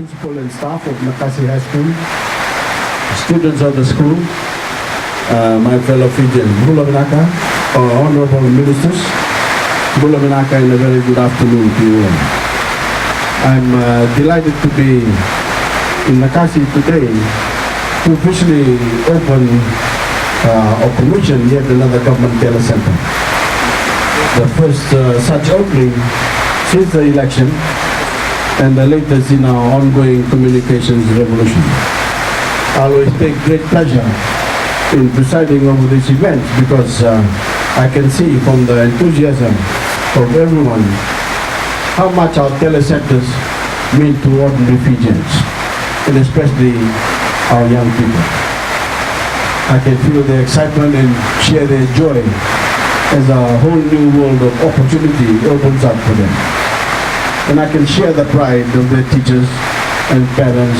principal and staff of Nakasi High School, students of the school, my fellow Fijians, Bulavinaka, honorable ministers, Bulavinaka, and a very good afternoon to you all. I'm delighted to be in Nakasi today to officially open or commission yet another government telecenter. The first such opening since the election and the latest in our ongoing communications revolution. I always take great pleasure in presiding over this event because I can see from the enthusiasm of everyone how much our telecenters mean to ordinary Fijians, and especially our young people. I can feel their excitement and share their joy as a whole new world of opportunity opens up for them. And I can share the pride of their teachers and parents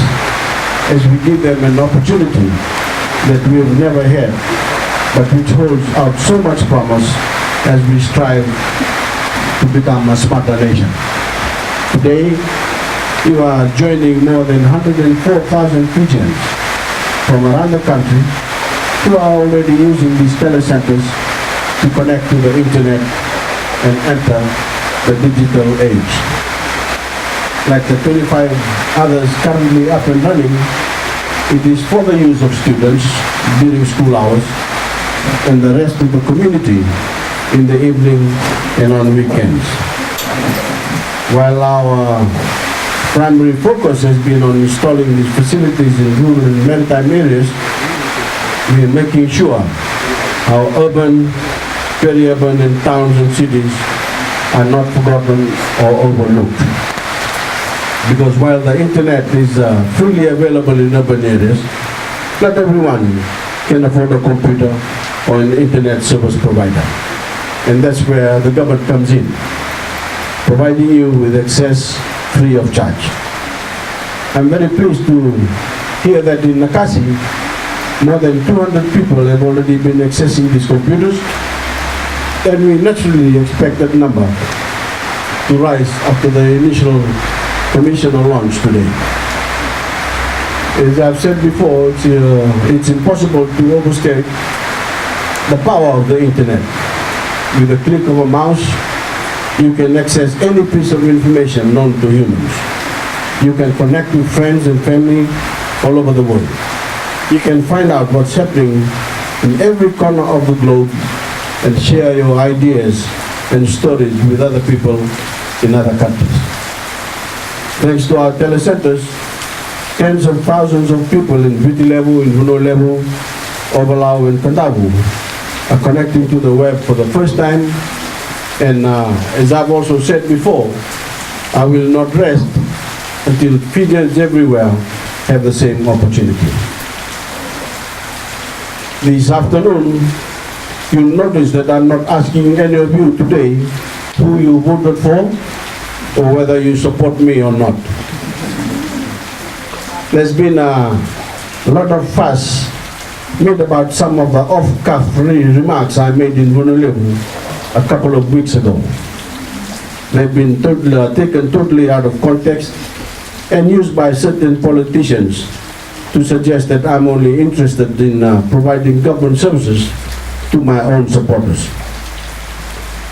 as we give them an opportunity that we have never had, but which holds out so much promise as we strive to become a smarter nation. Today, you are joining more than 104,000 Fijians from around the country who are already using these telecenters to connect to the internet and enter the digital age. Like the 25 others currently up and running, it is for the use of students during school hours and the rest of the community in the evening and on weekends. While our primary focus has been on installing these facilities in rural and maritime areas, we are making sure our urban, peri-urban and towns and cities are not forgotten or overlooked. Because while the internet is freely available in urban areas, not everyone can afford a computer or an internet service provider. And that's where the government comes in, providing you with access free of charge. I'm very pleased to hear that in Nakasi, more than 200 people have already been accessing these computers, and we naturally expect that number to rise after the initial commissioner launch today. As I've said before, it's impossible to overstate the power of the internet. With a click of a mouse, you can access any piece of information known to humans. You can connect with friends and family all over the world. You can find out what's happening in every corner of the globe and share your ideas and stories with other people in other countries. Thanks to our telecenters, tens of thousands of people in Viti Levu, in Vuno Levu, Ovalau and Kandavu are connecting to the web for the first time. And as I've also said before, I will not rest until Fijians everywhere have the same opportunity. This afternoon, you'll notice that I'm not asking any of you today who you voted for or whether you support me or not. There's been a lot of fuss made about some of the off-cuff remarks I made in Vunulevu a couple of weeks ago. They've been taken totally out of context and used by certain politicians to suggest that I'm only interested in providing government services to my own supporters.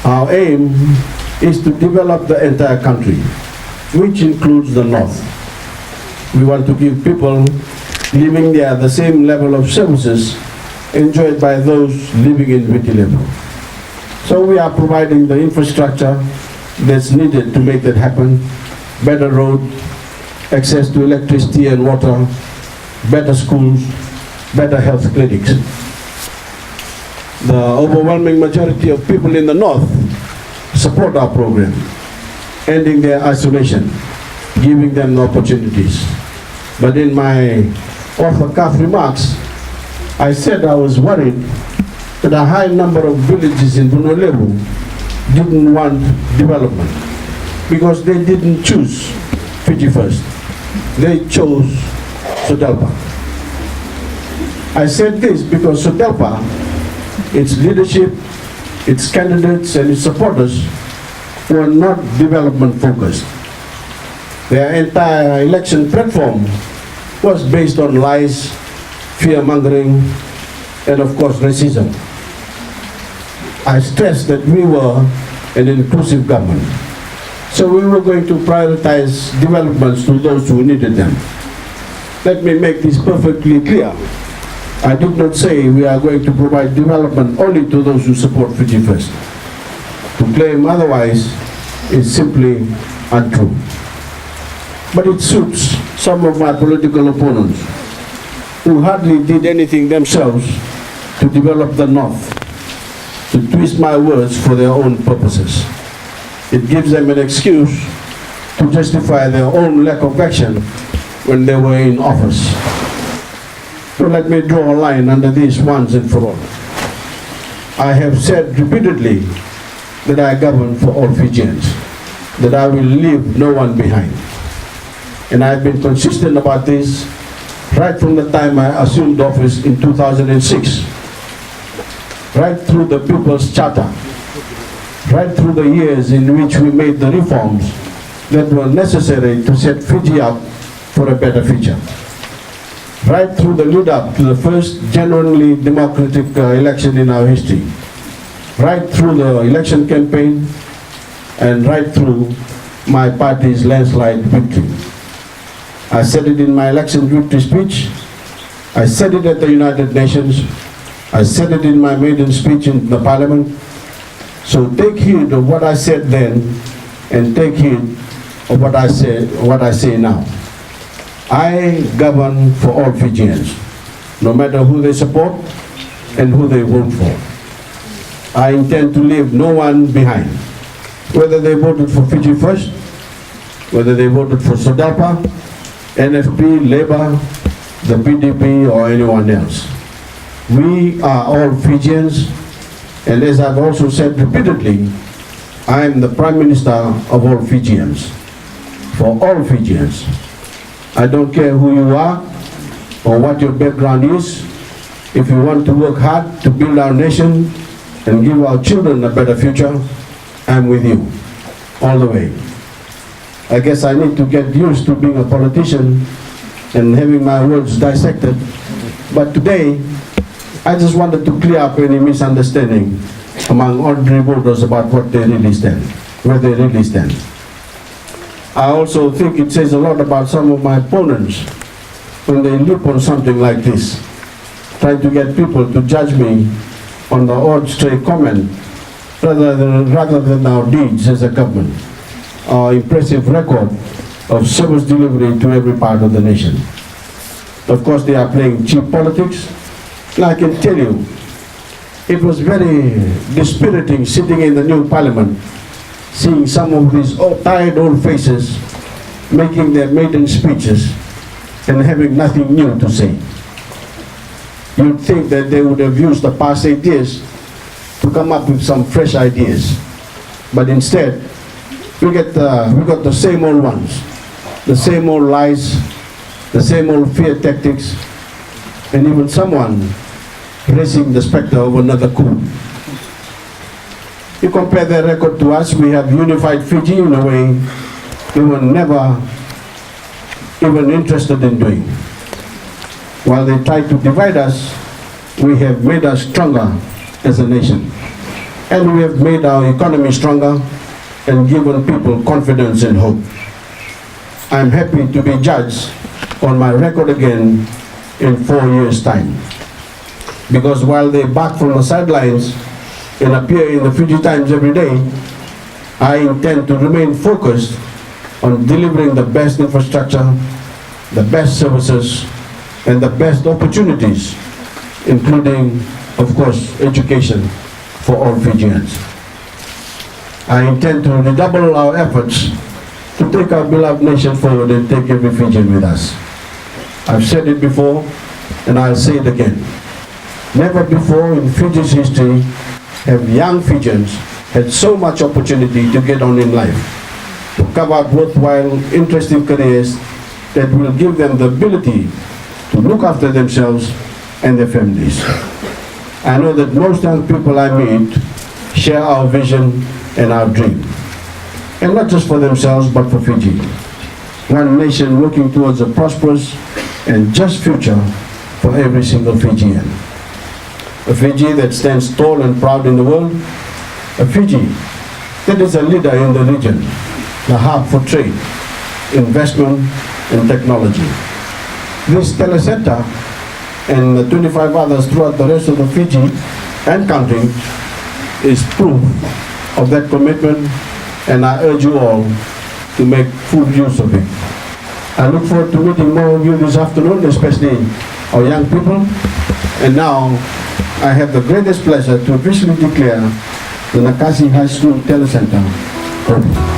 Our aim is to develop the entire country, which includes the North. We want to give people living there the same level of services enjoyed by those living in Viti Levu. So we are providing the infrastructure that's needed to make that happen: better road, access to electricity and water, better schools, better health clinics. The overwhelming majority of people in the North support our program, ending their isolation, giving them opportunities. But in my off-the-cuff remarks, I said I was worried that a high number of villages in Vunulevu didn't want development because they didn't choose Fiji First. They chose Sodelpa. I said this because Sodelpa, its leadership, its candidates and its supporters were not development focused. Their entire election platform was based on lies, fear-mongering, and of course racism. I stressed that we were an inclusive government. So we were going to prioritize developments to those who needed them. Let me make this perfectly clear. I did not say we are going to provide development only to those who support Fiji First. To claim otherwise is simply untrue. But it suits some of my political opponents who hardly did anything themselves to develop the North, to twist my words for their own purposes. It gives them an excuse to justify their own lack of action when they were in office. So let me draw a line under this once and for all. I have said repeatedly that I govern for all Fijians, that I will leave no one behind. And I've been consistent about this right from the time I assumed office in 2006, right through the People's Charter, right through the years in which we made the reforms that were necessary to set Fiji up for a better future, right through the lead up to the first genuinely democratic election in our history, right through the election campaign, and right through my party's landslide victory. I said it in my election victory speech, I said it at the United Nations, I said it in my maiden speech in the Parliament. So take heed of what I said then, and take heed of what I say now. I govern for all Fijians, no matter who they support and who they vote for. I intend to leave no one behind, whether they voted for Fiji First, whether they voted for SODAPA, NFP, Labour, the PDP, or anyone else. We are all Fijians, and as I've also said repeatedly, I am the Prime Minister of all Fijians, for all Fijians. I don't care who you are or what your background is. If you want to work hard to build our nation and give our children a better future, I'm with you, all the way. I guess I need to get used to being a politician and having my words dissected. But today, I just wanted to clear up any misunderstanding among ordinary voters about what they really stand, where they really stand. I also think it says a lot about some of my opponents when they leap on something like this, trying to get people to judge me on the odd stray comment rather than our deeds as a government, our impressive record of service delivery to every part of the nation. Of course, they are playing cheap politics. And I can tell you, it was very dispiriting sitting in the new Parliament, seeing some of these tired old faces making their maiden speeches and having nothing new to say. You'd think that they would have used the past 8 years to come up with some fresh ideas. But instead, we got the same old ones, the same old lies, the same old fear tactics, and even someone raising the specter of another coup. You compare their record to us, we have unified Fiji in a way we were never even interested in doing. While they tried to divide us, we have made us stronger as a nation. And we have made our economy stronger and given people confidence and hope. I'm happy to be judged on my record again in 4 years' time. Because while they bark from the sidelines and appear in the Fiji Times every day, I intend to remain focused on delivering the best infrastructure, the best services, and the best opportunities, including, of course, education for all Fijians. I intend to redouble our efforts to take our beloved nation forward and take every Fijian with us. I've said it before, and I'll say it again. Never before in Fiji's history have young Fijians had so much opportunity to get on in life, to carve out worthwhile, interesting careers that will give them the ability to look after themselves and their families. I know that most young people I meet share our vision and our dream, and not just for themselves but for Fiji. one nation working towards a prosperous and just future for every single Fijian. A Fiji that stands tall and proud in the world, a Fiji that is a leader in the region, a hub for trade, investment, and technology. This telecenter and the 25 others throughout the rest of the Fiji and counting is proof of that commitment, and I urge you all to make full use of it. I look forward to meeting more of you this afternoon, especially our young people. And now I have the greatest pleasure to officially declare the Nakasi High School Telecenter open.